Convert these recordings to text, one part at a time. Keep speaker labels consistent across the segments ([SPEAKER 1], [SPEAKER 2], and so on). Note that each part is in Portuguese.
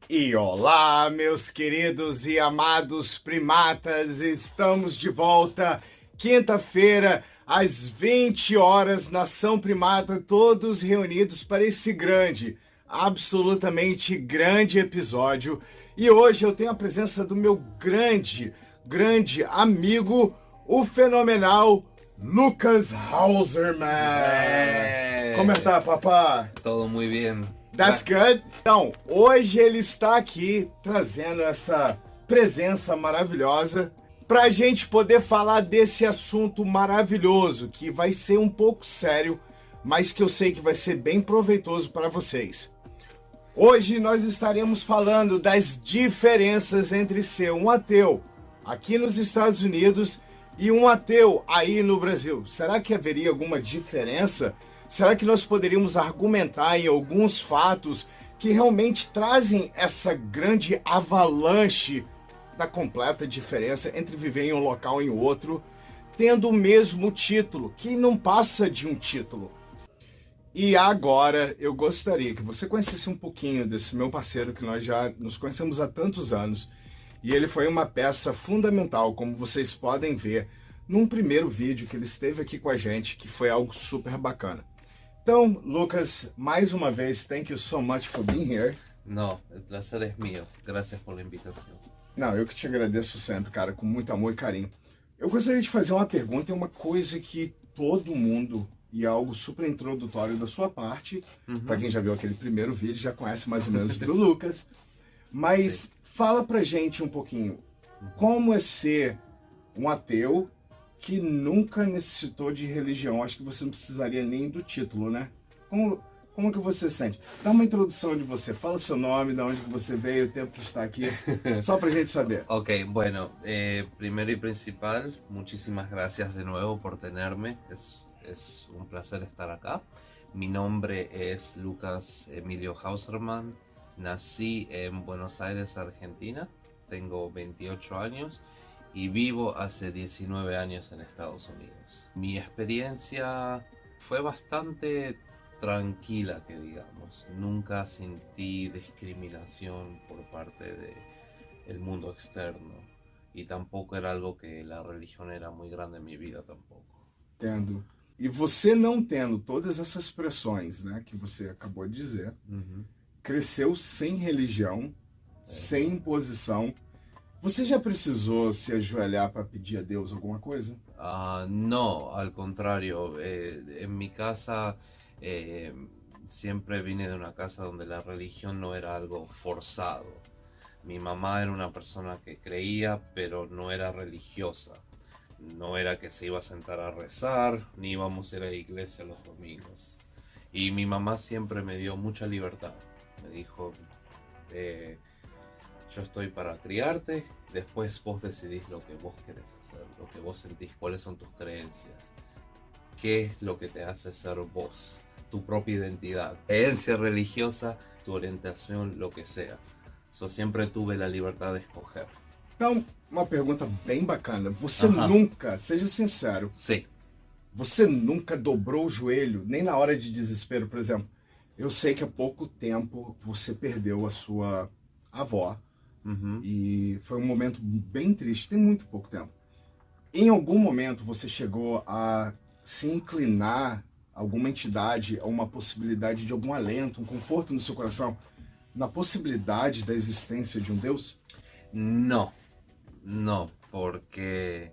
[SPEAKER 1] E olá, meus queridos e amados primatas, estamos de volta, quinta-feira, às 20 horas, Nação Primata, todos reunidos para esse grande, absolutamente grande episódio. E hoje eu tenho a presença do meu grande amigo, o fenomenal Lucas Hauserman. Como está, papá?
[SPEAKER 2] Todo muy bien.
[SPEAKER 1] That's good. Então, hoje ele está aqui trazendo essa presença maravilhosa para a gente poder falar desse assunto maravilhoso, que vai ser um pouco sério, mas que eu sei que vai ser bem proveitoso para vocês. Hoje nós estaremos falando das diferenças entre ser um ateu aqui nos Estados Unidos e um ateu aí no Brasil. Será que haveria alguma diferença? Será que nós poderíamos argumentar em alguns fatos que realmente trazem essa grande avalanche da completa diferença entre viver em um local e em outro, tendo o mesmo título, que não passa de um título? E agora eu gostaria que você conhecesse um pouquinho desse meu parceiro, que nós já nos conhecemos há tantos anos, e ele foi uma peça fundamental, como vocês podem ver, num primeiro vídeo que ele esteve aqui com a gente, que foi algo super bacana. Então, Lucas, mais uma vez, thank you so much for being here.
[SPEAKER 2] No, el placer es mío. Gracias por la invitación.
[SPEAKER 1] Não, eu que te agradeço sempre, cara, com muito amor e carinho. Eu gostaria de fazer uma pergunta, é uma coisa que todo mundo, e é algo super introdutório da sua parte, para quem já viu aquele primeiro vídeo, já conhece mais ou menos do Lucas, mas fala pra gente um pouquinho, como é ser um ateu que nunca necessitou de religião? Acho que você não precisaria nem do título, né? Como que você sente? Dá uma introdução de você, fala seu nome, de onde que você veio, o tempo que está aqui, só pra gente saber.
[SPEAKER 2] Ok, bueno, primero y principal, muchísimas gracias de nuevo por tenerme. Es un placer estar acá. Mi nombre es Lucas Emilio Hauserman. Nací en Buenos Aires, Argentina. Tengo 28 años. Y vivo hace 19 años en Estados Unidos. Mi experiencia fue bastante tranquila, que digamos. Nunca sentí discriminación por parte del mundo externo. Y tampoco era algo que la religión era muy grande en mi vida tampoco.
[SPEAKER 1] Entendo. E você não tendo todas essas pressões, né, que você acabou de dizer, cresceu sem religião, sem imposição. Você já precisou se ajoelhar para pedir a Deus alguma coisa?
[SPEAKER 2] No, al contrario. En mi casa siempre vine de una casa donde la religión no era algo forzado. Mi mamá era una persona que creía, pero no era religiosa. No era que se iba a sentar a rezar, ni íbamos a ir a la iglesia los domingos. Y mi mamá siempre me dio mucha libertad. Me dijo, yo estoy para criarte, después vos decidís lo que vos querés hacer, lo que vos sentís, cuáles son tus creencias, qué es lo que te hace ser vos, tu propia identidad, creencia religiosa, tu orientación, lo que sea. Yo siempre tuve la libertad de escoger.
[SPEAKER 1] Então, uma pergunta bem bacana. Você nunca, seja sincero,
[SPEAKER 2] Sí.
[SPEAKER 1] você nunca dobrou o joelho, nem na hora de desespero, por exemplo? Eu sei que há pouco tempo você perdeu a sua avó, e foi um momento bem triste, tem muito pouco tempo. Em algum momento você chegou a se inclinar a alguma entidade, a uma possibilidade de algum alento, um conforto no seu coração, na possibilidade da existência de um Deus?
[SPEAKER 2] No, porque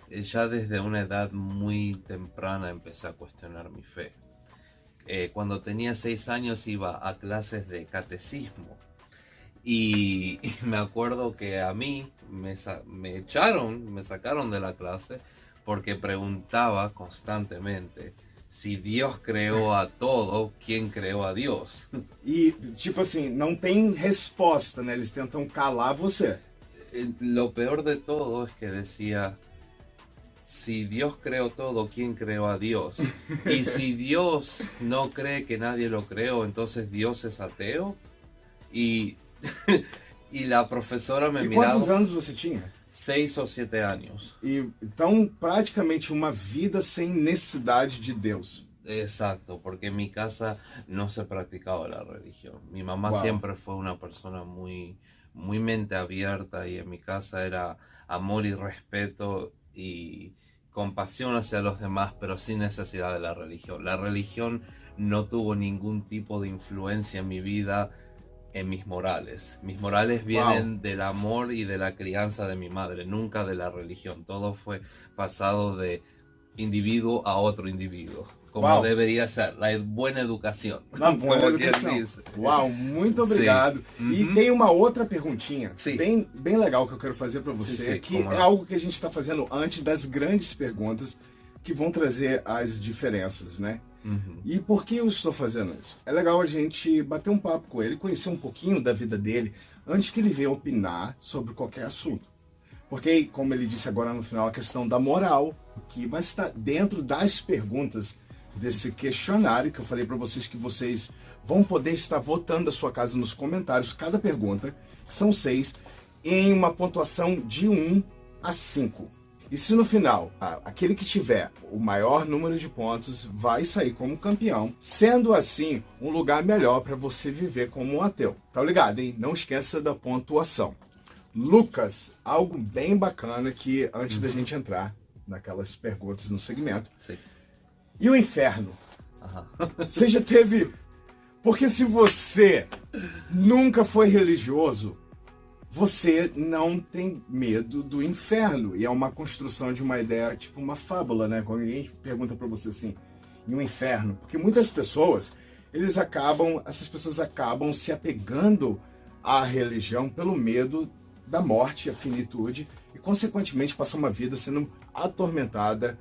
[SPEAKER 2] ya desde una edad muy temprana empecé a cuestionar mi fe. Cuando tenía 6 años iba a clases de catecismo y me acuerdo que a mí me sacaron de la clase porque preguntaba constantemente: se Deus creou a todo, quem creou a Deus?
[SPEAKER 1] E, tipo assim, não tem resposta, né? Eles tentam calar você.
[SPEAKER 2] Lo peor de todo es que decía, si Dios creó todo, ¿quién creó a Dios? Y si Dios no cree que nadie lo creó, entonces Dios es ateo. Y, y la profesora me miraba...
[SPEAKER 1] Quantos anos você tinha?
[SPEAKER 2] 6 ou 7 anos.
[SPEAKER 1] E, então, praticamente uma vida sem necessidade de Deus.
[SPEAKER 2] Exacto, porque en mi casa no se practicaba la religión. Mi mamá
[SPEAKER 1] Wow.
[SPEAKER 2] siempre fue una persona muy mente abierta y en mi casa era amor y respeto y compasión hacia los demás, pero sin necesidad de la religión. La religión no tuvo ningún tipo de influencia en mi vida, en mis morales. Mis morales
[SPEAKER 1] Wow.
[SPEAKER 2] vienen del amor y de la crianza de mi madre, nunca de la religión. Todo fue pasado de individuo a otro individuo, como
[SPEAKER 1] Wow.
[SPEAKER 2] deveria ser, a buena educação.
[SPEAKER 1] Uma boa
[SPEAKER 2] Como
[SPEAKER 1] educação.
[SPEAKER 2] quem diz.
[SPEAKER 1] Uau, muito obrigado.
[SPEAKER 2] Sim.
[SPEAKER 1] E
[SPEAKER 2] Uhum.
[SPEAKER 1] tem uma outra perguntinha,
[SPEAKER 2] Sim.
[SPEAKER 1] bem legal que eu quero fazer para você,
[SPEAKER 2] Sim,
[SPEAKER 1] que
[SPEAKER 2] como
[SPEAKER 1] é
[SPEAKER 2] não.
[SPEAKER 1] algo que a gente está fazendo antes das grandes perguntas que vão trazer as diferenças, né?
[SPEAKER 2] Uhum.
[SPEAKER 1] E por que eu estou fazendo isso? É legal a gente bater um papo com ele, conhecer um pouquinho da vida dele, antes que ele venha opinar sobre qualquer assunto. Porque, como ele disse agora no final, a questão da moral, que vai estar dentro das perguntas desse questionário, que eu falei para vocês que vocês vão poder estar votando da sua casa nos comentários, cada pergunta, que são 6, em uma pontuação de 1 a 5. E se no final, aquele que tiver o maior número de pontos vai sair como campeão, sendo assim um lugar melhor para você viver como um ateu. Tá ligado, hein? Não esqueça da pontuação. Lucas, algo bem bacana que antes da gente entrar naquelas perguntas no segmento.
[SPEAKER 2] Sim.
[SPEAKER 1] E o inferno?
[SPEAKER 2] Aham.
[SPEAKER 1] Você já teve... Porque se você nunca foi religioso, você não tem medo do inferno. E é uma construção de uma ideia, tipo uma fábula, né? Quando alguém pergunta pra você assim, e o inferno? Porque muitas pessoas, essas pessoas acabam se apegando à religião pelo medo da morte, a finitude, e consequentemente passam uma vida sendo atormentada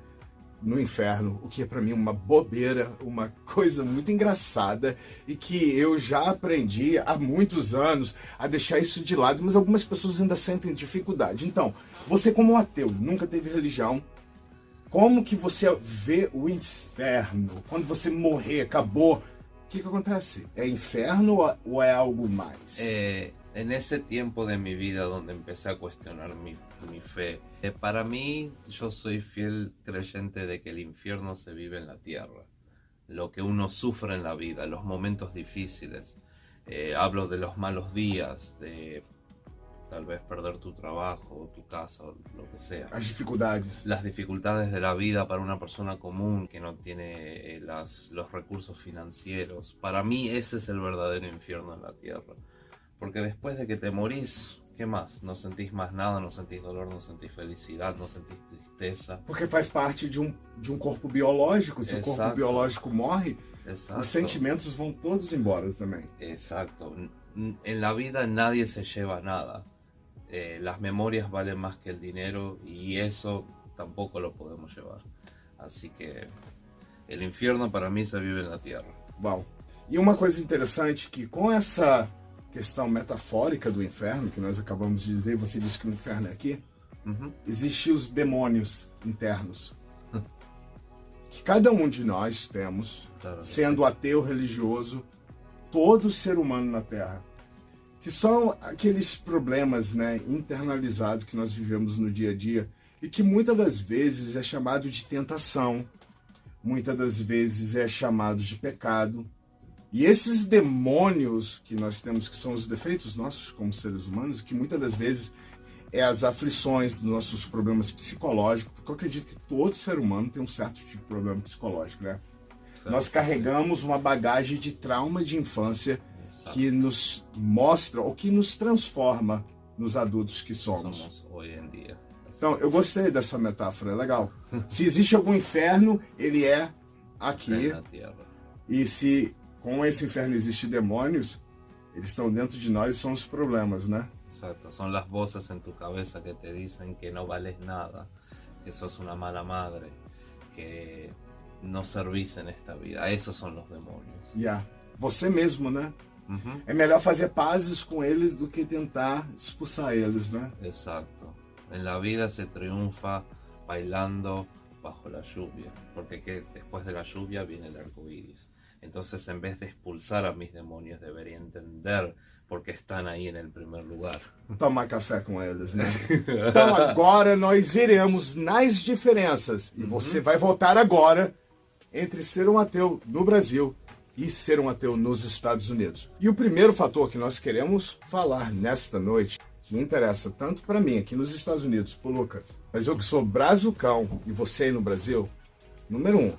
[SPEAKER 1] no inferno, o que é para mim uma bobeira, uma coisa muito engraçada e que eu já aprendi há muitos anos a deixar isso de lado, mas algumas pessoas ainda sentem dificuldade. Então, você como um ateu, nunca teve religião, como que você vê o inferno? Quando você morrer, acabou, o que acontece? É inferno ou é algo mais?
[SPEAKER 2] En ese tiempo de mi vida donde empecé a cuestionar mi fe, para mí yo soy fiel creyente de que el infierno se vive en la tierra, lo que uno sufre en la vida, los momentos difíciles. Hablo de los malos días, de tal vez perder tu trabajo, tu casa, lo que sea.
[SPEAKER 1] As dificuldades.
[SPEAKER 2] Las dificultades de la vida para una persona común que no tiene los recursos financieros. Para mí ese es el verdadero infierno en la tierra. Porque después de que te morís, ¿qué más? No sentís más nada, no sentís dolor, no sentís felicidad, no sentís tristeza.
[SPEAKER 1] Porque faz parte de um corpo biológico. Se o corpo
[SPEAKER 2] Exato.
[SPEAKER 1] biológico morre,
[SPEAKER 2] Exacto.
[SPEAKER 1] os sentimentos vão todos embora também.
[SPEAKER 2] Exacto. En la vida nadie se lleva nada. Las memorias valen más que el dinero y eso tampoco lo podemos llevar. Así que el infierno para mí se vive en la tierra.
[SPEAKER 1] Uau. E uma coisa interessante que com essa questão metafórica do inferno, que nós acabamos de dizer, você disse que o inferno é aqui,
[SPEAKER 2] Uhum.
[SPEAKER 1] existem os demônios internos. Que cada um de nós temos,
[SPEAKER 2] Claro que
[SPEAKER 1] sendo ateu, religioso, todo ser humano na Terra. Que são aqueles problemas, né, internalizados que nós vivemos no dia a dia e que muitas das vezes é chamado de tentação, muitas das vezes é chamado de pecado. E esses demônios que nós temos, que são os defeitos nossos como seres humanos, que muitas das vezes é as aflições dos nossos problemas psicológicos, porque eu acredito que todo ser humano tem um certo tipo de problema psicológico, né?
[SPEAKER 2] Claro
[SPEAKER 1] Nós
[SPEAKER 2] que
[SPEAKER 1] carregamos uma bagagem de trauma de infância
[SPEAKER 2] Exacto.
[SPEAKER 1] que nos mostra ou que nos transforma nos adultos que somos.
[SPEAKER 2] Somos hoy en día.
[SPEAKER 1] Então, eu gostei dessa metáfora, é legal. Se existe algum inferno, ele é aqui.
[SPEAKER 2] En la tierra.
[SPEAKER 1] E se com esse inferno existem demônios, eles estão dentro de nós e são os problemas, né?
[SPEAKER 2] Exacto, son las voces en tu cabeza que te dicen que no vales nada, que sos una mala madre, que no servís en esta vida. Esos son los demonios.
[SPEAKER 1] Yeah. Você mesmo, né?
[SPEAKER 2] Ujú.
[SPEAKER 1] É melhor fazer pazes com eles do que tentar expulsar eles, né?
[SPEAKER 2] Exacto. En la vida se triunfa bailando bajo la lluvia, porque después de la lluvia viene el arco iris. Entonces, en vez de expulsar a mis demonios, debería entender por qué están ahí en el primer lugar.
[SPEAKER 1] Tomar café com eles, né? Então agora nós iremos nas diferenças. E você vai voltar agora entre ser um ateu no Brasil e ser um ateu nos Estados Unidos. E o primeiro fator que nós queremos falar nesta noite, que interessa tanto para mim aqui nos Estados Unidos, pro Lucas, mas eu que sou brazucão e você aí no Brasil, número 1,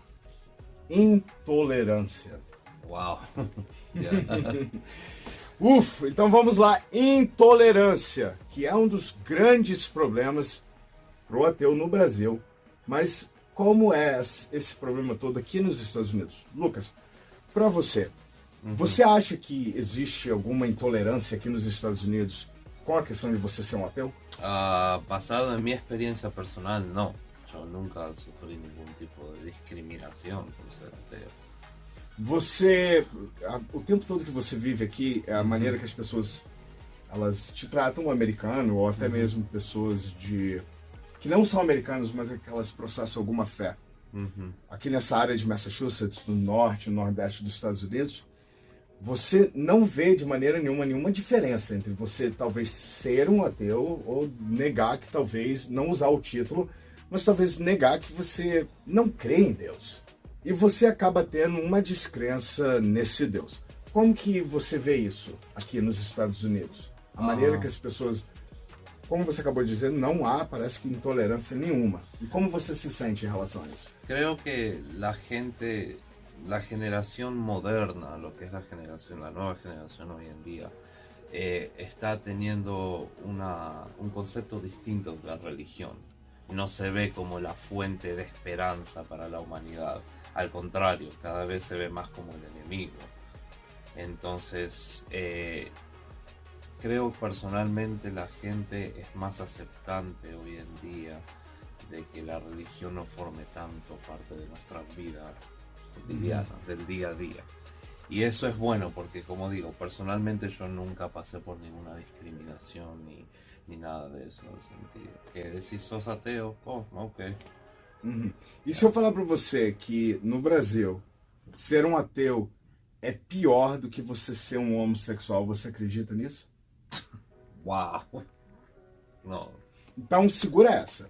[SPEAKER 1] intolerância.
[SPEAKER 2] Uau! Yeah.
[SPEAKER 1] Então vamos lá, intolerância, que é um dos grandes problemas pro ateu no Brasil. Mas como é esse problema todo aqui nos Estados Unidos? Lucas, para você, você acha que existe alguma intolerância aqui nos Estados Unidos com a questão de você ser um ateu?
[SPEAKER 2] Basado en mi experiencia personal, no. Yo nunca sufrí ningún tipo de discriminación por ser ateo.
[SPEAKER 1] Você, o tempo todo que você vive aqui, a maneira que as pessoas elas te tratam, americano, ou até mesmo pessoas que não são americanos, mas que elas processam alguma fé. Aqui nessa área de Massachusetts, no norte e nordeste dos Estados Unidos, você não vê de maneira nenhuma diferença entre você talvez ser um ateu ou negar que talvez não usar o título, mas talvez negar que você não crê em Deus. E você acaba tendo uma descrença nesse Deus. Como que você vê isso aqui nos Estados Unidos? A maneira que as pessoas, como você acabou de dizer, não há, parece que intolerância nenhuma. E como você se sente em relação a isso?
[SPEAKER 2] Creo que la gente, la generación moderna, lo que es la nueva generación hoy en día, está teniendo un concepto distinto de la religión. No se ve como la fuente de esperanza para la humanidad. Al contrario, cada vez se ve más como el enemigo. Entonces, creo personalmente la gente es más aceptante hoy en día de que la religión no forme tanto parte de nuestras vidas cotidianas, del día a día. Y eso es bueno porque, como digo, personalmente yo nunca pasé por ninguna discriminación ni nada de eso, no sentido. Que decís, sos ateo? Oh, ok.
[SPEAKER 1] E se eu falar para você que no Brasil ser um ateu é pior do que você ser um homossexual, você acredita nisso?
[SPEAKER 2] Uau! Não.
[SPEAKER 1] Então segura essa.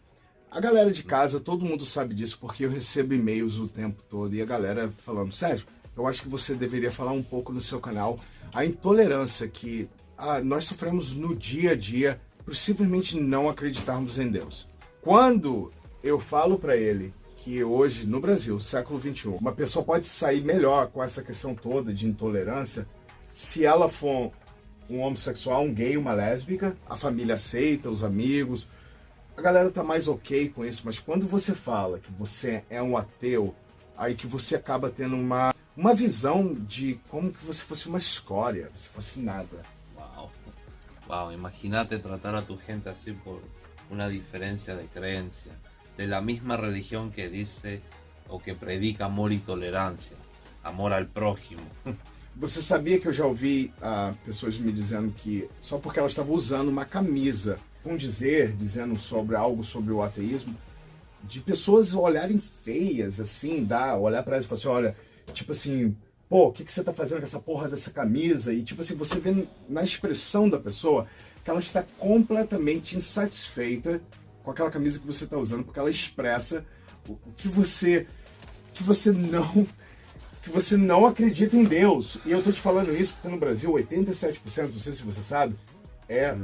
[SPEAKER 1] A galera de casa, todo mundo sabe disso porque eu recebo e-mails o tempo todo e a galera falando, Sérgio, eu acho que você deveria falar um pouco no seu canal a intolerância que nós sofremos no dia a dia por simplesmente não acreditarmos em Deus. Quando eu falo para ele que hoje, no Brasil, século XXI, uma pessoa pode sair melhor com essa questão toda de intolerância se ela for um homossexual, um gay, uma lésbica, a família aceita, os amigos, a galera tá mais ok com isso, mas quando você fala que você é um ateu, aí que você acaba tendo uma visão de como que você fosse uma escória, você fosse nada.
[SPEAKER 2] Wow, imagínate tratar a tu gente así por una diferencia de creencia, de la misma religión que dice o que predica amor y tolerancia, amor al prójimo.
[SPEAKER 1] Você sabia que eu já ouvi pessoas me dizendo que só porque elas estavam usando uma camisa, dizendo sobre algo sobre o ateísmo, de pessoas olharem feias, assim, olhar pra elas e falar assim, olha, tipo assim, pô, o que você tá fazendo com essa porra dessa camisa? E tipo assim, você vê na expressão da pessoa que ela está completamente insatisfeita com aquela camisa que você tá usando, porque ela expressa que você não acredita em Deus. E eu tô te falando isso porque no Brasil 87%, não sei se você sabe, é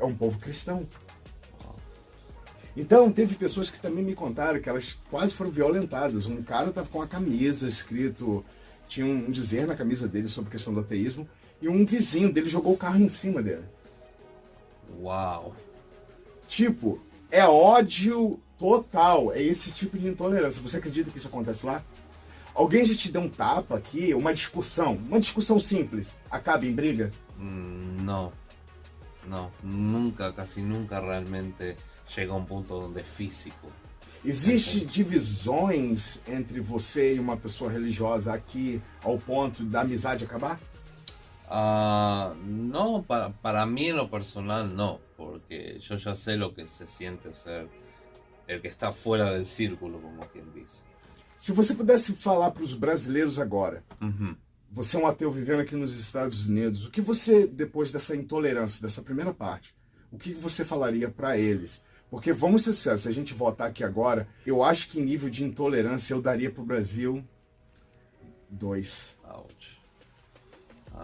[SPEAKER 1] um povo cristão. Então, teve pessoas que também me contaram que elas quase foram violentadas. Um cara tava com a camisa escrito, tinha um dizer na camisa dele sobre a questão do ateísmo, e um vizinho dele jogou o carro em cima dele.
[SPEAKER 2] Uau!
[SPEAKER 1] Tipo, é ódio total, é esse tipo de intolerância. Você acredita que isso acontece lá? Alguém já te deu um tapa aqui, uma discussão simples, acaba em briga?
[SPEAKER 2] No, nunca, casi nunca realmente chega a um ponto onde é físico.
[SPEAKER 1] Existe divisões entre você e uma pessoa religiosa aqui ao ponto da amizade acabar?
[SPEAKER 2] No, para mí en lo personal no, porque yo ya sé lo que se siente ser el que está fuera del círculo, como quien dice.
[SPEAKER 1] Se você pudesse falar para os brasileiros agora, você é um ateu vivendo aqui nos Estados Unidos, o que você, depois dessa intolerância, dessa primeira parte, o que você falaria para eles? Porque, vamos ser sérios, se a gente votar aqui agora, eu acho que em nível de intolerância eu daria para o Brasil 2.
[SPEAKER 2] Ouch.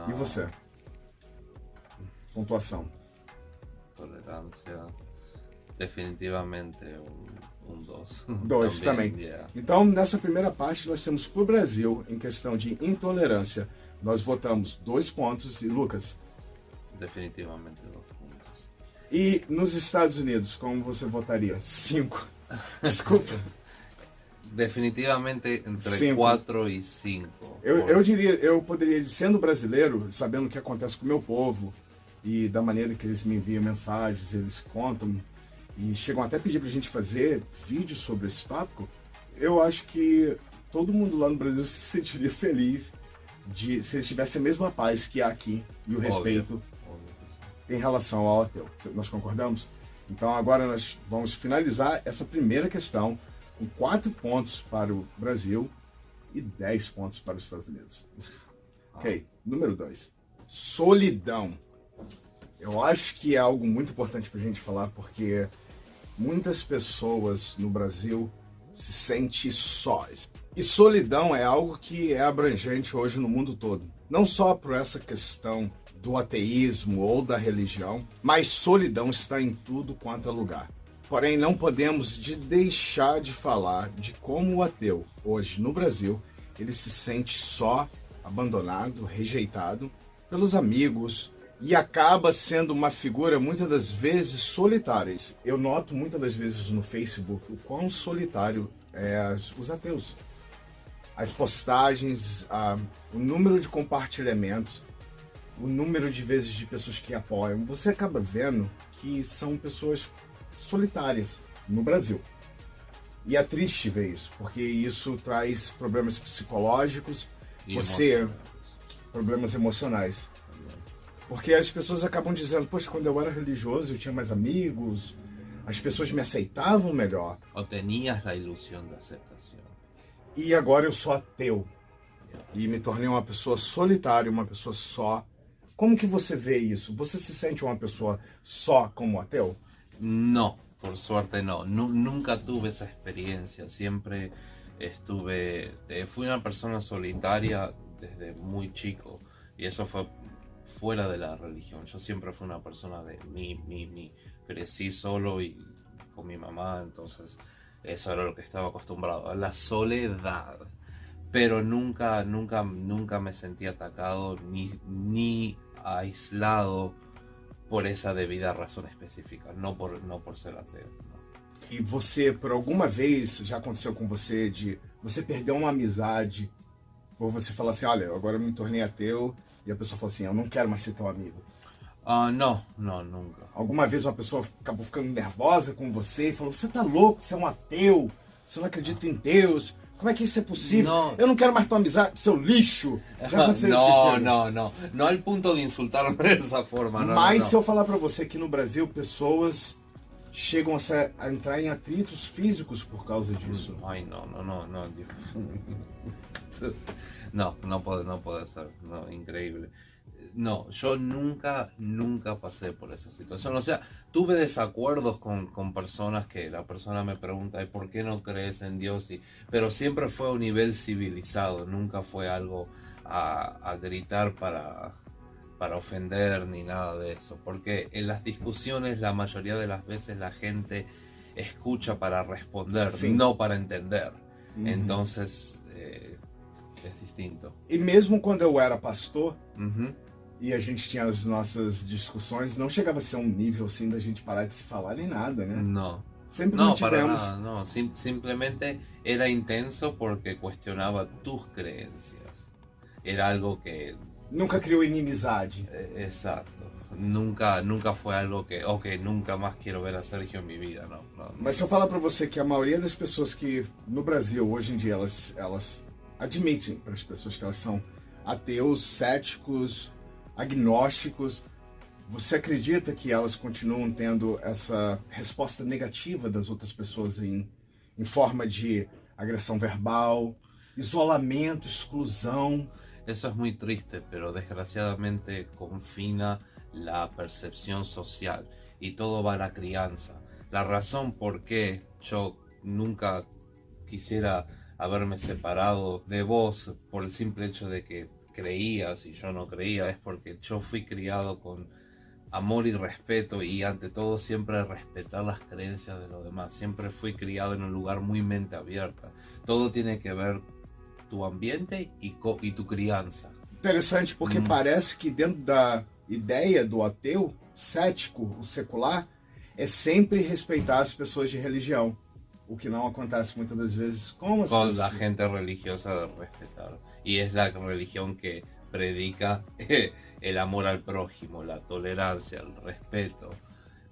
[SPEAKER 1] E você? Pontuação.
[SPEAKER 2] Tolerancia. Definitivamente un 2.
[SPEAKER 1] 2 também.
[SPEAKER 2] Yeah.
[SPEAKER 1] Então, nessa primeira parte, nós temos para o Brasil, em questão de intolerância, nós votamos 2 pontos. E Lucas?
[SPEAKER 2] Definitivamente 2 puntos.
[SPEAKER 1] E nos Estados Unidos, como você votaria? 5. Desculpa.
[SPEAKER 2] Definitivamente entre
[SPEAKER 1] Cinco.
[SPEAKER 2] 4 e 5.
[SPEAKER 1] Eu poderia, sendo brasileiro, sabendo o que acontece com o meu povo e da maneira que eles me enviam mensagens, eles contam e chegam até a pedir pra gente fazer vídeos sobre esse tópico, eu acho que todo mundo lá no Brasil se sentiria feliz se eles tivessem a mesma paz que há aqui e o respeito em relação ao ateu. Nós concordamos? Então agora nós vamos finalizar essa primeira questão com 4 pontos para o Brasil e 10 pontos para os Estados Unidos. Ok, número 2. Solidão. Eu acho que é algo muito importante para a gente falar, porque muitas pessoas no Brasil se sentem sós. E solidão é algo que é abrangente hoje no mundo todo. Não só por essa questão do ateísmo ou da religião, mas solidão está em tudo quanto é lugar. Porém, não podemos deixar de falar de como o ateu, hoje no Brasil, ele se sente só, abandonado, rejeitado pelos amigos e acaba sendo uma figura muitas das vezes solitária. Eu noto muitas das vezes no Facebook o quão solitário é os ateus. As postagens, o número de compartilhamentos, o número de vezes de pessoas que apoiam, você acaba vendo que são pessoas solitárias no Brasil. E é triste ver isso, porque isso traz problemas psicológicos, problemas emocionais. Porque as pessoas acabam dizendo, poxa, quando eu era religioso eu tinha mais amigos, as pessoas me aceitavam melhor.
[SPEAKER 2] Ou tenías a ilusão da aceitação.
[SPEAKER 1] E agora eu sou ateu. E me tornei uma pessoa solitária, uma pessoa só. Como que você vê isso? Você se sente uma pessoa só como ateu?
[SPEAKER 2] No, por suerte no. Nunca tuve esa experiencia. Siempre fui una persona solitaria desde muy chico. Y eso fue fuera de la religión. Yo siempre fui una persona de mí. Crecí solo y con mi mamá, entonces eso era lo que estaba acostumbrado, a la soledad. Pero nunca me sentí atacado ni aislado por essa devida razão específica, não por ser ateu. Não.
[SPEAKER 1] E você, por alguma vez, já aconteceu com você de você perder uma amizade, ou você falar assim, olha, agora eu me tornei ateu, e a pessoa fala assim, eu não quero mais ser teu amigo?
[SPEAKER 2] Não, nunca.
[SPEAKER 1] Alguma vez uma pessoa acabou ficando nervosa com você e falou, você tá louco, você é um ateu, você não acredita em Deus, como é que isso é possível?
[SPEAKER 2] Não.
[SPEAKER 1] Eu não quero mais tua amizade, seu lixo. Já aconteceu isso contigo?
[SPEAKER 2] Não ao ponto de insultar dessa forma.
[SPEAKER 1] Mas se eu falar pra você que no Brasil pessoas chegam a entrar em atritos físicos por causa disso.
[SPEAKER 2] Ai, não. Não pode ser. No, increíble. No, yo nunca pasé por esa situación. O sea, tuve desacuerdos con personas que la persona me pregunta, ¿y por qué no crees en Dios? Pero siempre fue a un nivel civilizado, nunca fue algo a gritar para ofender ni nada de eso. Porque en las discusiones la mayoría de las veces la gente escucha para responder,
[SPEAKER 1] sí,
[SPEAKER 2] no para entender. Entonces es distinto.
[SPEAKER 1] E mesmo quando eu era pastor, e a gente tinha as nossas discussões, não chegava a ser um nível assim da gente parar de se falar nem nada, né?
[SPEAKER 2] No.
[SPEAKER 1] Sempre
[SPEAKER 2] No,
[SPEAKER 1] tivemos...
[SPEAKER 2] para nada, no. Simplemente era intenso porque cuestionaba tus creencias. Era algo que...
[SPEAKER 1] Nunca criou inimizade.
[SPEAKER 2] Exacto. Nunca fue algo que, ok, nunca más quiero ver a Sergio en mi vida, no.
[SPEAKER 1] Mas se eu falar pra você que a maioria das pessoas que no Brasil hoje em dia elas admitem para as pessoas que elas são ateus, céticos, agnósticos, você acredita que elas continuam tendo essa resposta negativa das outras pessoas em forma de agressão verbal, isolamento, exclusão?
[SPEAKER 2] Eso es muy triste, pero desgraciadamente confina la percepción social y todo va a la crianza. La razón por qué yo nunca quisiera haberme separado de vos por el simple hecho de que creías y yo no creía, es porque yo fui criado con amor y respeto y ante todo siempre respetar las creencias de los demás. Siempre fui criado en un lugar muy mente abierta. Todo tiene que ver tu ambiente y tu criança.
[SPEAKER 1] Interessante, porque parece que dentro da ideia do ateu, cético, o secular, é sempre respeitar as pessoas de religião. O que não acontece muitas das vezes com as
[SPEAKER 2] Con
[SPEAKER 1] pessoas.
[SPEAKER 2] la gente religiosa de respetar. Y es la religión que predica el amor al prójimo, la tolerancia, el respeto.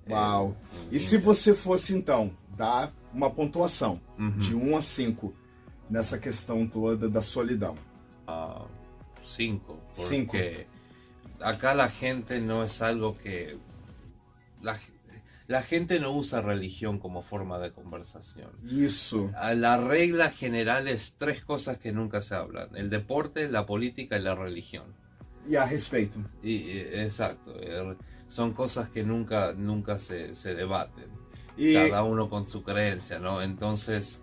[SPEAKER 1] Uau! E se você fosse, então, dar uma pontuação de 1 a 5 nessa questão toda da solidão?
[SPEAKER 2] 5.
[SPEAKER 1] Cinco.
[SPEAKER 2] Porque acá la gente no es algo que... La gente no usa religión como forma de conversación.
[SPEAKER 1] Isso.
[SPEAKER 2] La regla general es 3 cosas que nunca se hablan: el deporte, la política y la religión.
[SPEAKER 1] E a respeito.
[SPEAKER 2] Exacto. Son cosas que nunca se debaten.
[SPEAKER 1] E
[SPEAKER 2] Cada uno con su creencia, ¿no? Entonces,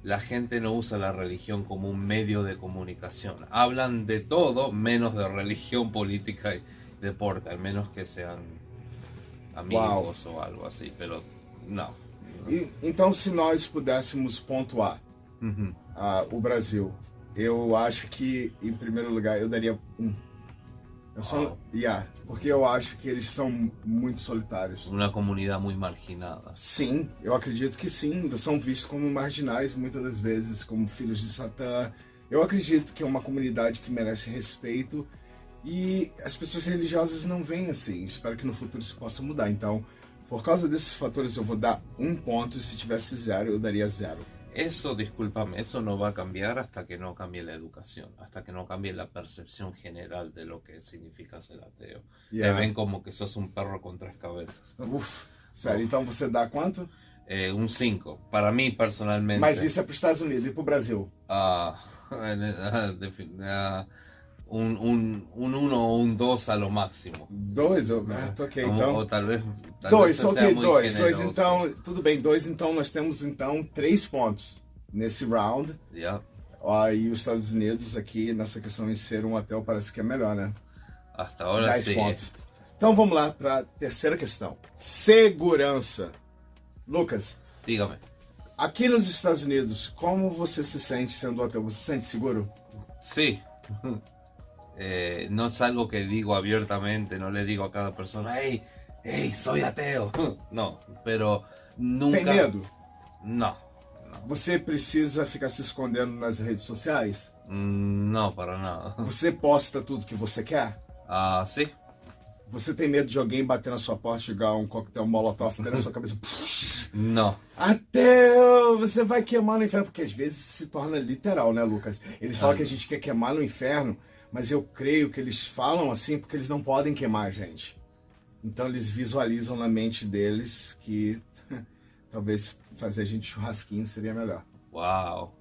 [SPEAKER 2] la gente no usa la religión como un medio de comunicación. Hablan de todo menos de religión, política y deporte, al menos que sean amigos o algo así, pero não.
[SPEAKER 1] Então, se nós pudéssemos pontuar o Brasil, eu acho que, em primeiro lugar, eu daria 1. Porque eu acho que eles são muito solitários.
[SPEAKER 2] Uma comunidade muito marginada.
[SPEAKER 1] Sim, eu acredito que sim. São vistos como marginais, muitas das vezes, como filhos de Satã. Eu acredito que é uma comunidade que merece respeito. E as pessoas religiosas não veem assim. Espero que no futuro isso possa mudar. Então, por causa desses fatores, eu vou dar 1 ponto. Se tivesse 0, eu daria 0.
[SPEAKER 2] Eso, discúlpame, eso no va a cambiar hasta que no cambie la educación, hasta que no cambie la percepción general de lo que significa ser ateo. Te ven como que sos un perro con 3 cabezas.
[SPEAKER 1] Sério, então você dá quanto?
[SPEAKER 2] 5. Para mí, personalmente.
[SPEAKER 1] Mas isso é para os Estados Unidos e para o Brasil?
[SPEAKER 2] Un 1 o un 2 a lo máximo.
[SPEAKER 1] 2? Ok, então...
[SPEAKER 2] Ou talvez
[SPEAKER 1] 2, ok, 2. Então, tudo bem, 2. Então, nós temos, 3 pontos nesse round. E os Estados Unidos aqui, nessa questão de ser um ateu, parece que é melhor, né?
[SPEAKER 2] Hasta agora
[SPEAKER 1] 10
[SPEAKER 2] sim.
[SPEAKER 1] pontos. Então, vamos lá para a terceira questão. Segurança. Lucas.
[SPEAKER 2] Dígame.
[SPEAKER 1] Aqui nos Estados Unidos, como você se sente sendo ateu? Você se sente seguro?
[SPEAKER 2] Sí. No es algo que digo abiertamente, no le digo a cada persona, hey, soy ateo. No, pero nunca...
[SPEAKER 1] Tem medo?
[SPEAKER 2] No.
[SPEAKER 1] Você precisa ficar se escondendo nas redes sociais?
[SPEAKER 2] No, para nada.
[SPEAKER 1] Você posta tudo que você quer?
[SPEAKER 2] Sí.
[SPEAKER 1] Você tem medo de alguém bater na sua porta, jogar um coquetel molotov na sua cabeça?
[SPEAKER 2] Não.
[SPEAKER 1] Ateu! Você vai queimar no inferno, porque às vezes se torna literal, né, Lucas? Eles falam que a gente quer queimar no inferno, mas eu creio que eles falam assim porque eles não podem queimar a gente. Então eles visualizam na mente deles que talvez fazer a gente churrasquinho seria melhor.
[SPEAKER 2] Uau!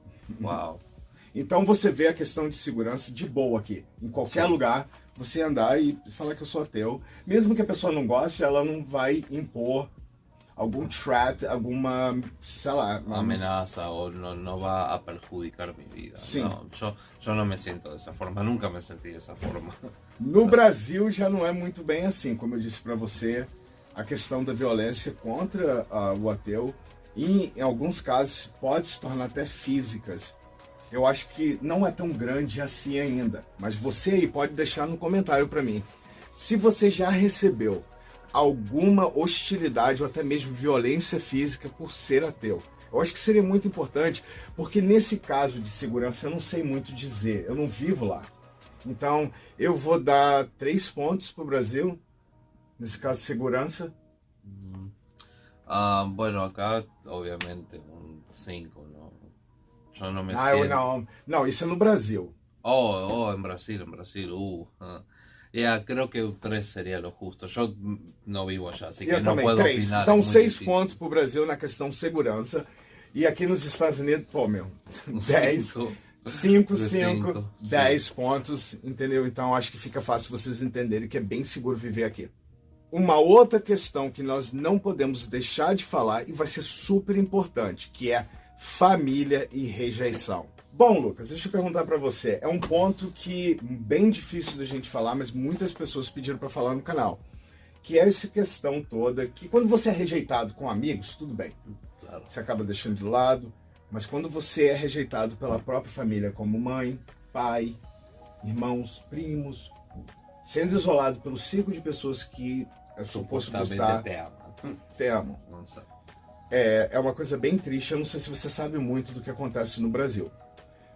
[SPEAKER 1] Então você vê a questão de segurança de boa aqui. Em qualquer lugar, você andar e falar que eu sou ateu. Mesmo que a pessoa não goste, ela não vai impor algum threat, alguma, sei lá...
[SPEAKER 2] amenaza o no va a perjudicar mi vida.
[SPEAKER 1] Sim.
[SPEAKER 2] No, yo no me siento dessa forma, nunca me senti dessa forma.
[SPEAKER 1] No Brasil já não é muito bem assim, como eu disse para você, a questão da violência contra o ateu, e em alguns casos pode se tornar até físicas. Eu acho que não é tão grande assim ainda, mas você aí pode deixar no comentário para mim. Se você já recebeu alguma hostilidade ou até mesmo violência física por ser ateu. Eu acho que seria muito importante, porque nesse caso de segurança eu não sei muito dizer, eu não vivo lá. Então eu vou dar 3 pontos para o Brasil, nesse caso de segurança.
[SPEAKER 2] Bueno, acá obviamente un 5, ¿no? Yo no me siento...
[SPEAKER 1] Não, isso é no Brasil.
[SPEAKER 2] En Brasil. Creo que 3 sería lo justo. Yo no vivo allá, así que no puedo
[SPEAKER 1] 3.
[SPEAKER 2] opinar.
[SPEAKER 1] Então 6 pontos pro Brasil na questão segurança. E aqui nos Estados Unidos, 10, 5, 10 pontos, entendeu? Então acho que fica fácil vocês entenderem que é bem seguro viver aqui. Uma outra questão que nós não podemos deixar de falar e vai ser super importante, que é família e rejeição. Bom, Lucas, deixa eu perguntar para você. É um ponto que bem difícil da gente falar, mas muitas pessoas pediram para falar no canal. Que é essa questão toda, que quando você é rejeitado com amigos, tudo bem.
[SPEAKER 2] Claro.
[SPEAKER 1] Você acaba deixando de lado. Mas quando você é rejeitado pela própria família, como mãe, pai, irmãos, primos, sendo isolado pelo círculo de pessoas que é suposto gostar, te amam. É uma coisa bem triste. Eu não sei se você sabe muito do que acontece no Brasil.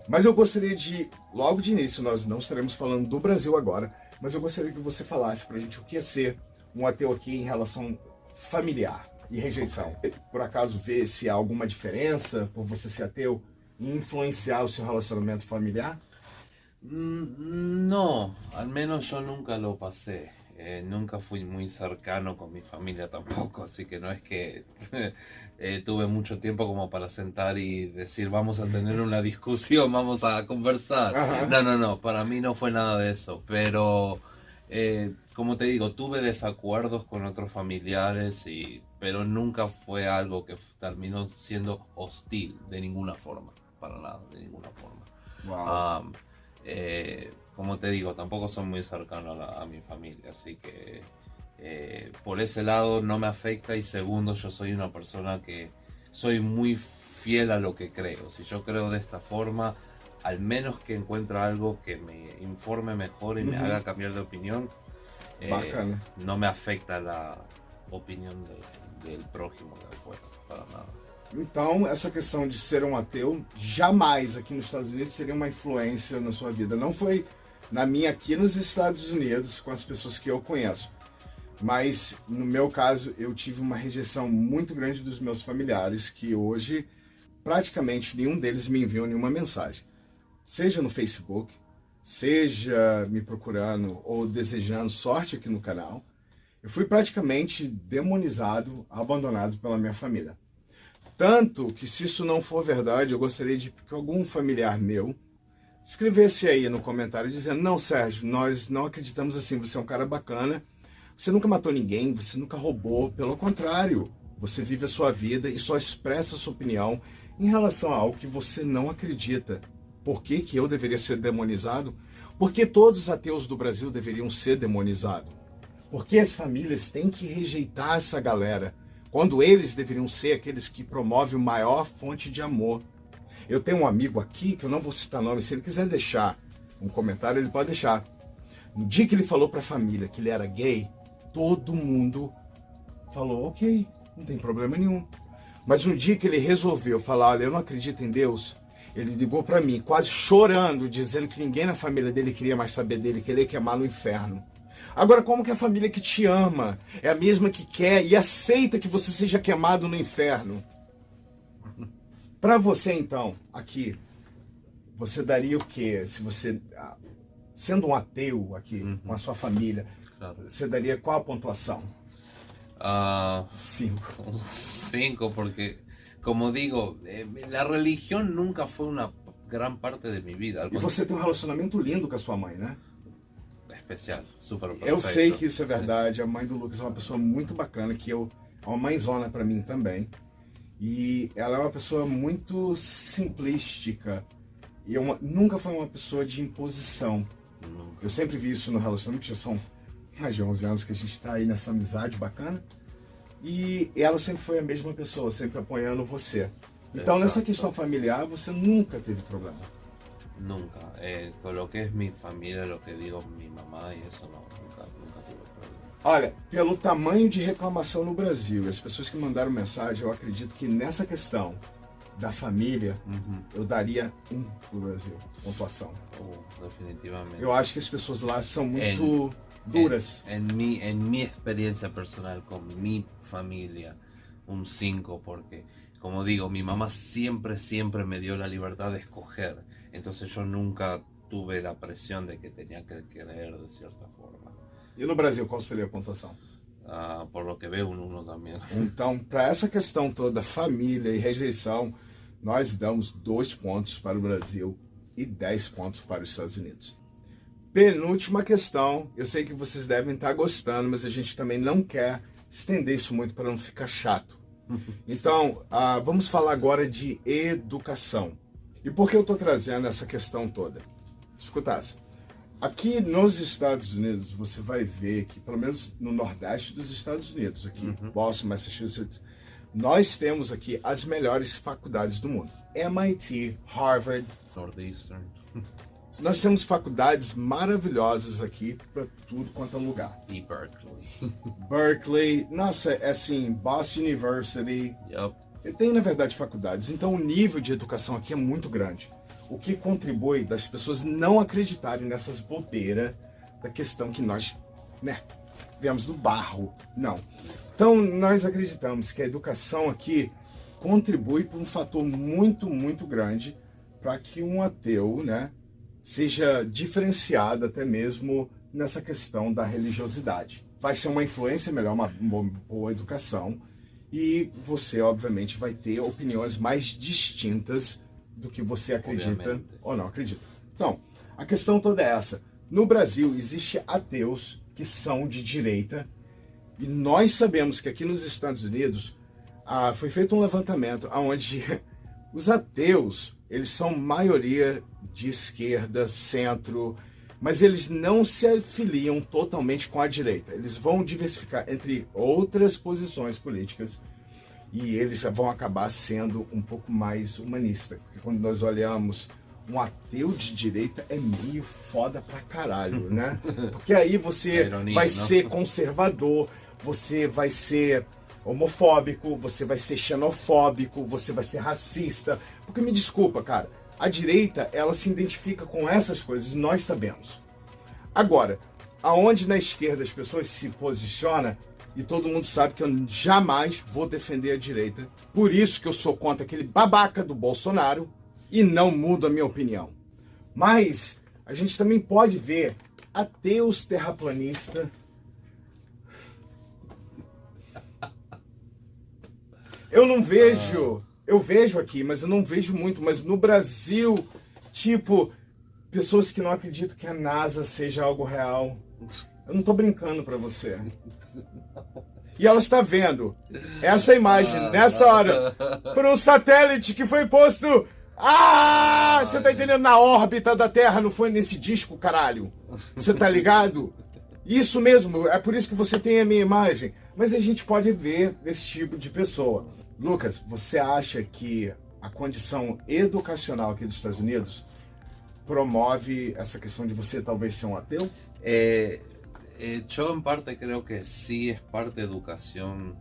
[SPEAKER 1] Mas eu gostaria de, logo de início, nós não estaremos falando do Brasil agora, mas eu gostaria que você falasse pra gente o que é ser um ateu aqui em relação familiar e rejeição. Por acaso vê se há alguma diferença por você ser ateu e influenciar o seu relacionamento familiar?
[SPEAKER 2] No, al menos yo nunca lo pasé. Nunca fui muy cercano con mi familia tampoco, así que no es que tuve mucho tiempo como para sentar y decir vamos a tener una discusión, vamos a conversar.
[SPEAKER 1] Ajá.
[SPEAKER 2] No, para mí no fue nada de eso, pero como te digo, tuve desacuerdos con otros familiares, pero nunca fue algo que terminó siendo hostil de ninguna forma, para nada, de ninguna forma.
[SPEAKER 1] Wow.
[SPEAKER 2] Como te digo, tampoco soy muy cercano a mi familia, así que por ese lado no me afecta. Y segundo, yo soy una persona que soy muy fiel a lo que creo. Si yo creo de esta forma, al menos que encuentre algo que me informe mejor y me haga cambiar de opinión,
[SPEAKER 1] Bacana.
[SPEAKER 2] no me afecta la opinión del prójimo de afuera, para nada.
[SPEAKER 1] Então, essa questão de ser um ateu, jamais aqui nos Estados Unidos seria uma influência na sua vida. Não foi na minha aqui nos Estados Unidos, com as pessoas que eu conheço. Mas, no meu caso, eu tive uma rejeição muito grande dos meus familiares, que hoje, praticamente, nenhum deles me enviou nenhuma mensagem. Seja no Facebook, seja me procurando ou desejando sorte aqui no canal. Eu fui praticamente demonizado, abandonado pela minha família. Tanto que, se isso não for verdade, eu gostaria de que algum familiar meu escrevesse aí no comentário dizendo: não, Sérgio, nós não acreditamos assim, você é um cara bacana, você nunca matou ninguém, você nunca roubou, pelo contrário, você vive a sua vida e só expressa a sua opinião em relação a algo que você não acredita. Por que que eu deveria ser demonizado? Por que todos os ateus do Brasil deveriam ser demonizados? Por que as famílias têm que rejeitar essa galera, quando eles deveriam ser aqueles que promovem a maior fonte de amor? Eu tenho um amigo aqui, que eu não vou citar nome, se ele quiser deixar um comentário, ele pode deixar. No dia que ele falou para a família que ele era gay, todo mundo falou: ok, não tem problema nenhum. Mas um dia que ele resolveu falar: olha, eu não acredito em Deus, ele ligou para mim, quase chorando, dizendo que ninguém na família dele queria mais saber dele, que ele ia queimar no inferno. Agora, como que a família que te ama é a mesma que quer e aceita que você seja queimado no inferno? Para você, então, aqui, você daria o quê? Se você, sendo um ateu aqui, com a sua família,
[SPEAKER 2] Claro.
[SPEAKER 1] você daria qual a pontuação? 5.
[SPEAKER 2] Un 5, porque, como digo, la religión nunca fue una gran parte de mi vida.
[SPEAKER 1] E você tem um relacionamento lindo com a sua mãe, né?
[SPEAKER 2] Especial, super perfecto.
[SPEAKER 1] Eu sei que isso é verdade. A mãe do Lucas é uma pessoa muito bacana, que é uma mãezona para mim também. E ela é uma pessoa muito simplística. E nunca foi uma pessoa de imposição. Eu sempre vi isso no relacionamento, já são mais de 11 anos que a gente está aí nessa amizade bacana. E ela sempre foi a mesma pessoa, sempre apoiando você. Então, nessa questão familiar, você nunca teve problema.
[SPEAKER 2] Nunca. Con lo que es mi familia, lo que digo mi mamá y eso nunca tuve problema.
[SPEAKER 1] Olha, pelo tamanho de reclamação no Brasil, as pessoas que mandaram mensagem, eu acredito que nessa questão da família, eu daria 1 pro Brasil, pontuação.
[SPEAKER 2] Definitivamente.
[SPEAKER 1] Eu acho que as pessoas lá são muito duras.
[SPEAKER 2] En mi experiencia personal con mi familia, un 5, porque, como digo, mi mamá siempre me dio la libertad de escoger. Entonces yo nunca tuve la presión de que tenía que creer de cierta forma.
[SPEAKER 1] E no Brasil, qual seria a pontuação?
[SPEAKER 2] Por lo que veo, un 1 también.
[SPEAKER 1] Então, para essa questão toda, família e rejeição, nós damos 2 pontos para o Brasil e 10 pontos para os Estados Unidos. Penúltima questão, eu sei que vocês devem estar gostando, mas a gente também não quer estender isso muito para não ficar chato. Então, vamos falar agora de educação. E por que eu estou trazendo essa questão toda? Escutasse. Aqui nos Estados Unidos, você vai ver que, pelo menos no Nordeste dos Estados Unidos, aqui, Boston, Massachusetts, nós temos aqui as melhores faculdades do mundo. MIT, Harvard,
[SPEAKER 2] Northeastern.
[SPEAKER 1] Nós temos faculdades maravilhosas aqui para tudo quanto é lugar.
[SPEAKER 2] E Berkeley.
[SPEAKER 1] Berkeley, nossa, é assim, Boston University.
[SPEAKER 2] Yep.
[SPEAKER 1] Tem, na verdade, faculdades. Então, o nível de educação aqui é muito grande. O que contribui das pessoas não acreditarem nessas bobeiras da questão que nós, viemos do barro. Não. Então, nós acreditamos que a educação aqui contribui por um fator muito, muito grande para que um ateu, seja diferenciado até mesmo nessa questão da religiosidade. Vai ser uma influência melhor, uma boa educação, e você, obviamente, vai ter opiniões mais distintas do que você acredita ou não acredita. Então, a questão toda é essa. No Brasil, existe ateus que são de direita, e nós sabemos que aqui nos Estados Unidos foi feito um levantamento onde os ateus, eles são maioria de esquerda, centro, mas eles não se afiliam totalmente com a direita. Eles vão diversificar entre outras posições políticas e eles vão acabar sendo um pouco mais humanista. Porque quando nós olhamos um ateu de direita, é meio foda pra caralho, né? Porque aí você vai ser conservador, você vai ser homofóbico, você vai ser xenofóbico, você vai ser racista. Porque me desculpa, cara, a direita, ela se identifica com essas coisas, nós sabemos. Agora, aonde na esquerda as pessoas se posicionam, e todo mundo sabe que eu jamais vou defender a direita, por isso que eu sou contra aquele babaca do Bolsonaro, e não mudo a minha opinião. Mas a gente também pode ver ateus terraplanistas. Eu não vejo, eu vejo aqui, mas eu não vejo muito, mas no Brasil, tipo, pessoas que não acreditam que a NASA seja algo real. Eu não tô brincando pra você. E ela está vendo essa imagem, nessa hora, por um satélite que foi posto... você tá entendendo? Na órbita da Terra, não foi nesse disco, caralho. Você tá ligado? Isso mesmo, é por isso que você tem a minha imagem. Mas a gente pode ver esse tipo de pessoa. Lucas, você acha que a condição educacional aqui dos Estados Unidos promove essa questão de você talvez ser um ateu?
[SPEAKER 2] Yo en parte creo que sí es parte educación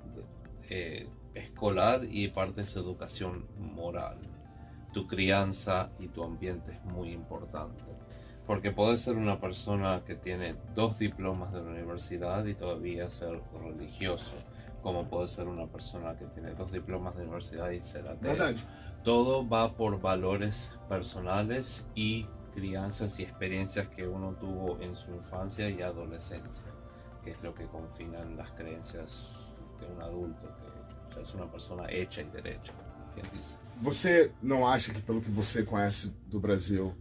[SPEAKER 2] escolar y parte es educación moral. Tu crianza y tu ambiente es muy importante. Porque puedes ser una persona que tiene 2 diplomas de la universidad y todavía ser religioso. Como puede ser una persona que tiene 2 diplomas de universidad y ser ateo.
[SPEAKER 1] Verdade.
[SPEAKER 2] Todo va por valores personales y crianzas y experiencias que uno tuvo en su infancia y adolescencia, que es lo que confinan las creencias de un adulto, que ya es una persona hecha y derecha. ¿Quién dice?
[SPEAKER 1] Você não acha que, pelo que você conhece do Brasil,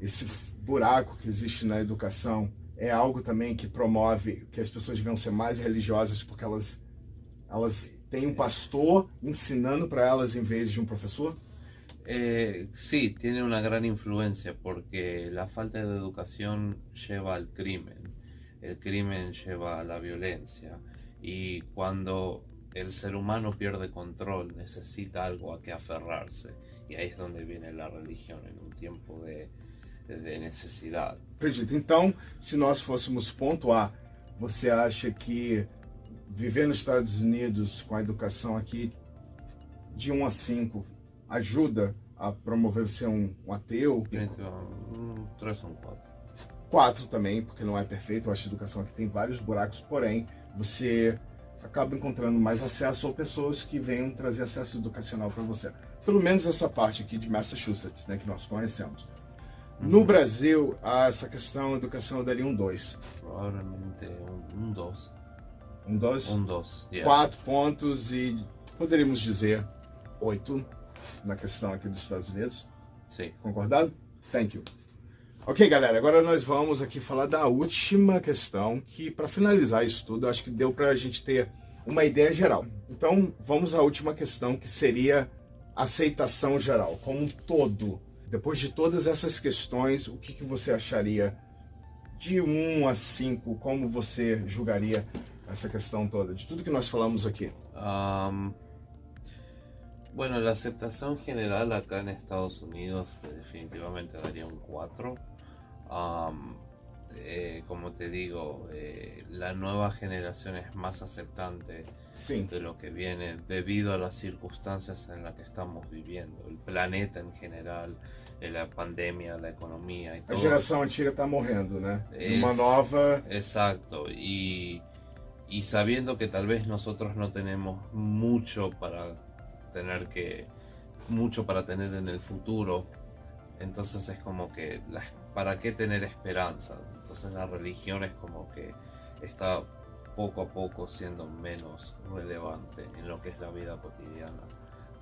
[SPEAKER 1] esse buraco que existe na educação é algo também que promove que as pessoas deviam ser mais religiosas porque elas têm um pastor ensinando para elas em vez de um professor?
[SPEAKER 2] Sí, tiene una gran influencia porque la falta de educación lleva al crimen, el crimen lleva a la violencia y cuando el ser humano pierde control necesita algo a que aferrarse y ahí es donde viene la religión en un tiempo de necessidade.
[SPEAKER 1] Acredito. Então, se nós fôssemos pontuar, você acha que viver nos Estados Unidos com a educação aqui de 1 a 5 ajuda a promover ser um ateu?
[SPEAKER 2] 3 ou 4.
[SPEAKER 1] 4 também, porque não é perfeito. Eu acho que a educação aqui tem vários buracos, porém, você acaba encontrando mais acesso ou pessoas que venham trazer acesso educacional para você. Pelo menos essa parte aqui de Massachusetts, que nós conhecemos. No Brasil, essa questão da educação eu daria um 2.
[SPEAKER 2] Provavelmente um 2.
[SPEAKER 1] Um 2?
[SPEAKER 2] Um 2, yeah.
[SPEAKER 1] 4 pontos e poderíamos dizer 8 na questão aqui dos Estados Unidos.
[SPEAKER 2] Sim.
[SPEAKER 1] Concordado? Thank you. Ok, galera, agora nós vamos aqui falar da última questão, que para finalizar isso tudo, eu acho que deu para a gente ter uma ideia geral. Então, vamos à última questão, que seria aceitação geral, como um todo depois de todas essas questões, o que você acharia de 1 a 5? Como você julgaria essa questão toda, de tudo que nós falamos aqui?
[SPEAKER 2] Bueno, la aceptación general acá en Estados Unidos definitivamente daría un 4. Como te digo, la nueva generación es más aceptante
[SPEAKER 1] Sim.
[SPEAKER 2] de lo que viene debido a las circunstancias en las que estamos viviendo, el planeta en general, la pandemia, la economía y
[SPEAKER 1] A
[SPEAKER 2] todo.
[SPEAKER 1] geração antiga está morrendo, né? Uma
[SPEAKER 2] Es-
[SPEAKER 1] nova...
[SPEAKER 2] Exacto, y sabiendo que tal vez nosotros no tenemos mucho para tener en el futuro, entonces es como que ¿para qué tener esperanza? Entonces la religión es como que está poco a poco siendo menos relevante en lo que es la vida cotidiana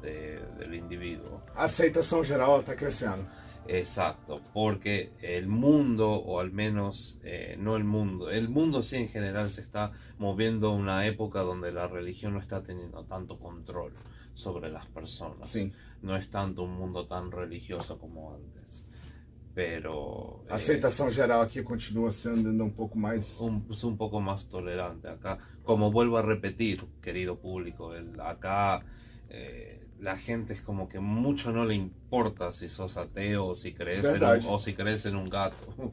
[SPEAKER 2] del individuo.
[SPEAKER 1] A aceitação geral está crescendo.
[SPEAKER 2] Exacto, porque el mundo, o al menos no el mundo sí en general se está moviendo a una época donde la religión no está teniendo tanto control sobre las personas.
[SPEAKER 1] Sim.
[SPEAKER 2] No es tanto un mundo tan religioso como antes. Pero
[SPEAKER 1] A aceitação geral aqui continua sendo ainda um pouco mais...
[SPEAKER 2] es un poco más tolerante acá. Como vuelvo a repetir, querido público, acá la gente es como que mucho no le importa si sos ateo o si crees, en un gato.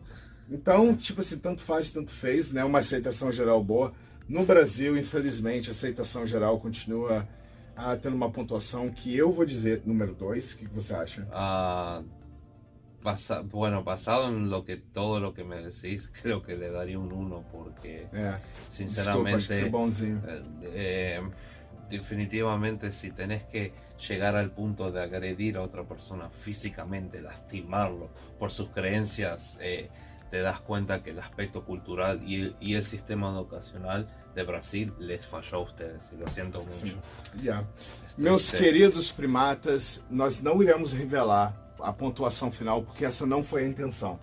[SPEAKER 1] Então, tipo assim, tanto faz, tanto fez, né? Uma aceitação geral boa. No Brasil, infelizmente, a aceitação geral continua tendo uma pontuação que eu vou dizer número 2. O que você acha?
[SPEAKER 2] Bueno, basado en todo lo que me decís, creo que le daría un 1 porque sinceramente,
[SPEAKER 1] desculpa, acho que fui bonzinho.
[SPEAKER 2] Definitivamente si tenés que llegar al punto de agredir a otra persona físicamente, lastimarlo por sus creencias, te das cuenta que el aspecto cultural y el sistema educacional de Brasil les falló a ustedes, y lo siento mucho.
[SPEAKER 1] Meus queridos primatas, nós não iremos revelar a pontuação final, porque essa não foi a intenção.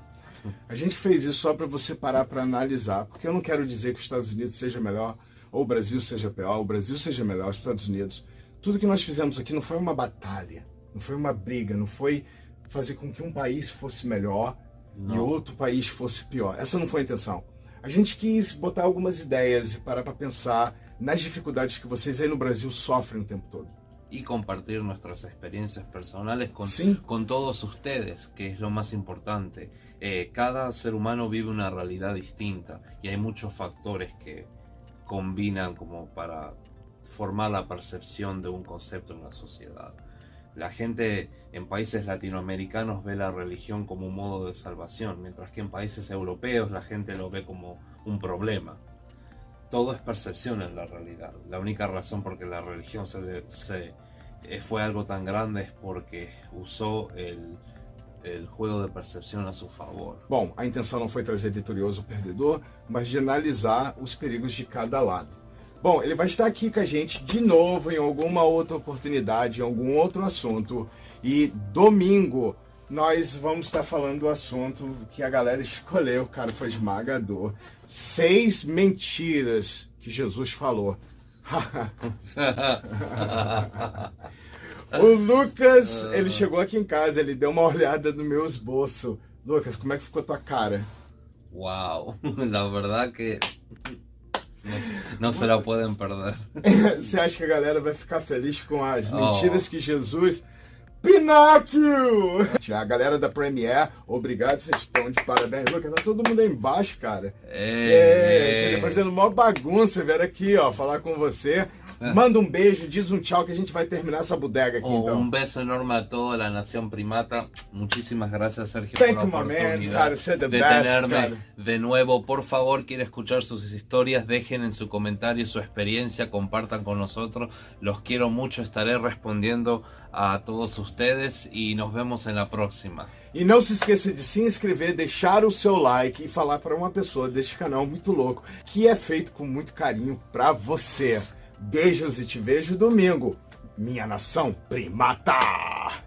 [SPEAKER 1] A gente fez isso só para você parar para analisar, porque eu não quero dizer que os Estados Unidos seja melhor, ou o Brasil seja pior, o Brasil seja melhor, os Estados Unidos. Tudo que nós fizemos aqui não foi uma batalha, não foi uma briga, não foi fazer com que um país fosse melhor e outro país fosse pior. Essa não foi a intenção. A gente quis botar algumas ideias e parar para pensar nas dificuldades que vocês aí no Brasil sofrem o tempo todo.
[SPEAKER 2] Y compartir nuestras experiencias personales con todos ustedes, que es lo más importante. Cada ser humano vive una realidad distinta y hay muchos factores que combinan como para formar la percepción de un concepto en la sociedad. La gente en países latinoamericanos ve la religión como un modo de salvación, mientras que en países europeos la gente lo ve como un problema. Todo es percepción en la realidad. La única razón por que la religión fue algo tan grande es porque usó el juego de percepção a seu favor.
[SPEAKER 1] Bom, a intenção não foi trazer vitorioso ou perdedor, mas de analisar os perigos de cada lado. Bom, ele vai estar aqui com a gente de novo em alguma outra oportunidade, em algum outro assunto. E domingo nós vamos estar falando do assunto que a galera escolheu, cara, foi esmagador. 6 mentiras que Jesus falou. O Lucas, ele chegou aqui em casa, ele deu uma olhada no meu esboço. Lucas, como é que ficou tua cara?
[SPEAKER 2] Uau, la verdad que não se la podem perder.
[SPEAKER 1] Você acha que a galera vai ficar feliz com as mentiras que Jesus... Pinóquio! A galera da Premiere, obrigado, vocês estão de parabéns. Lucas, tá todo mundo aí embaixo, cara. Fazendo mó bagunça, vieram aqui, ó, falar com você. Manda um beijo, diz um tchau que a gente vai terminar essa bodega aqui, então.
[SPEAKER 2] Un beso enorme a toda la nación primata. Muchísimas gracias, Sergio,
[SPEAKER 1] Thank
[SPEAKER 2] por
[SPEAKER 1] you,
[SPEAKER 2] la
[SPEAKER 1] my man.
[SPEAKER 2] oportunidad
[SPEAKER 1] God, said the
[SPEAKER 2] de
[SPEAKER 1] best,
[SPEAKER 2] tenerme
[SPEAKER 1] God.
[SPEAKER 2] de nuevo. Por favor, quiero escuchar sus historias. Dejen en su comentario su experiencia, compartan con nosotros. Los quiero mucho, estaré respondiendo a todos ustedes y nos vemos en la próxima.
[SPEAKER 1] E não se esqueça de se inscrever, deixar o seu like e falar para uma pessoa deste canal muito louco, que é feito com muito carinho para você. Beijos e te vejo domingo, minha nação primata!